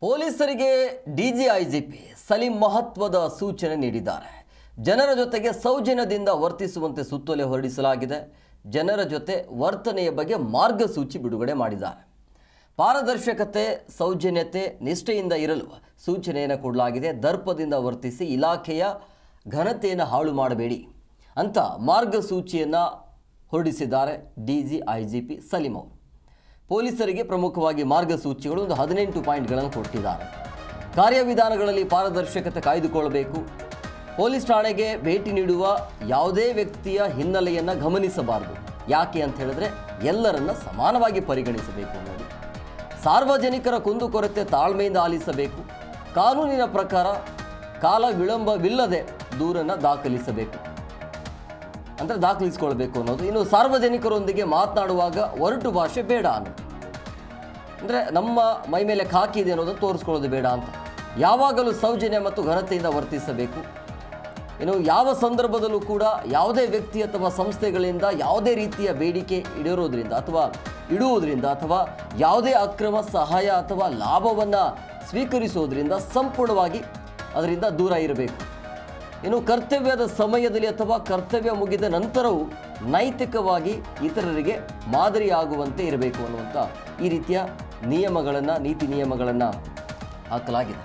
ಪೊಲೀಸರಿಗೆ ಡಿಜಿಐಜಿಪಿ ಸಲೀಂ ಮಹತ್ವದ ಸೂಚನೆ ನೀಡಿದ್ದಾರೆ. ಜನರ ಜೊತೆಗೆ ಸೌಜನ್ಯದಿಂದ ವರ್ತಿಸುವಂತೆ ಸುತ್ತೋಲೆ ಹೊರಡಿಸಲಾಗಿದೆ. ಜನರ ಜೊತೆ ವರ್ತನೆಯ ಬಗ್ಗೆ ಮಾರ್ಗಸೂಚಿ ಬಿಡುಗಡೆ ಮಾಡಿದ್ದಾರೆ. ಪಾರದರ್ಶಕತೆ, ಸೌಜನ್ಯತೆ, ನಿಷ್ಠೆಯಿಂದ ಇರಲು ಸೂಚನೆಯನ್ನು ಕೊಡಲಾಗಿದೆ. ದರ್ಪದಿಂದ ವರ್ತಿಸಿ ಇಲಾಖೆಯ ಘನತೆಯನ್ನು ಹಾಳು ಮಾಡಬೇಡಿ ಅಂತ ಮಾರ್ಗಸೂಚಿಯನ್ನು ಹೊರಡಿಸಿದ್ದಾರೆ ಡಿಜಿಐಜಿಪಿ ಸಲೀಂ ಅವರು. ಪೊಲೀಸರಿಗೆ ಪ್ರಮುಖವಾಗಿ ಮಾರ್ಗಸೂಚಿಗಳು 18 ಪಾಯಿಂಟ್ಗಳನ್ನು ಕೊಟ್ಟಿದ್ದಾರೆ. ಕಾರ್ಯವಿಧಾನಗಳಲ್ಲಿ ಪಾರದರ್ಶಕತೆ ಕಾಯ್ದುಕೊಳ್ಳಬೇಕು. ಪೊಲೀಸ್ ಠಾಣೆಗೆ ಭೇಟಿ ನೀಡುವ ಯಾವುದೇ ವ್ಯಕ್ತಿಯ ಹಿನ್ನೆಲೆಯನ್ನು ಗಮನಿಸಬಾರದು. ಯಾಕೆ ಅಂತ ಹೇಳಿದ್ರೆ ಎಲ್ಲರನ್ನ ಸಮಾನವಾಗಿ ಪರಿಗಣಿಸಬೇಕು ಅನ್ನೋದು. ಸಾರ್ವಜನಿಕರ ಕುಂದುಕೊರತೆ ತಾಳ್ಮೆಯಿಂದ ಆಲಿಸಬೇಕು. ಕಾನೂನಿನ ಪ್ರಕಾರ ಕಾಲ ವಿಳಂಬವಿಲ್ಲದೆ ದೂರನ್ನು ದಾಖಲಿಸಿಕೊಳ್ಬೇಕು ಅನ್ನೋದು. ಇನ್ನು ಸಾರ್ವಜನಿಕರೊಂದಿಗೆ ಮಾತನಾಡುವಾಗ ಒರಟು ಭಾಷೆ ಬೇಡ ಅನ್ನೋದು. ಅಂದರೆ ನಮ್ಮ ಮೈ ಮೇಲೆ ಖಾಕಿ ಇದೆ ಅನ್ನೋದನ್ನು ತೋರಿಸ್ಕೊಳ್ಳೋದು ಬೇಡ ಅಂತ. ಯಾವಾಗಲೂ ಸೌಜನ್ಯ ಮತ್ತು ಘನತೆಯಿಂದ ವರ್ತಿಸಬೇಕು. ಇನ್ನು ಯಾವ ಸಂದರ್ಭದಲ್ಲೂ ಕೂಡ ಯಾವುದೇ ವ್ಯಕ್ತಿ ಅಥವಾ ಸಂಸ್ಥೆಗಳಿಂದ ಯಾವುದೇ ರೀತಿಯ ಬೇಡಿಕೆ ಇಡುವುದರಿಂದ ಅಥವಾ ಯಾವುದೇ ಅಕ್ರಮ ಸಹಾಯ ಅಥವಾ ಲಾಭವನ್ನು ಸ್ವೀಕರಿಸೋದ್ರಿಂದ ಸಂಪೂರ್ಣವಾಗಿ ಅದರಿಂದ ದೂರ ಇರಬೇಕು. ಇನ್ನು ಕರ್ತವ್ಯದ ಸಮಯದಲ್ಲಿ ಅಥವಾ ಕರ್ತವ್ಯ ಮುಗಿದ ನಂತರವೂ ನೈತಿಕವಾಗಿ ಇತರರಿಗೆ ಮಾದರಿಯಾಗುವಂತೆ ಇರಬೇಕು ಅನ್ನುವಂಥ ಈ ರೀತಿಯ ನೀತಿ ನಿಯಮಗಳನ್ನು ಹಾಕಲಾಗಿದೆ.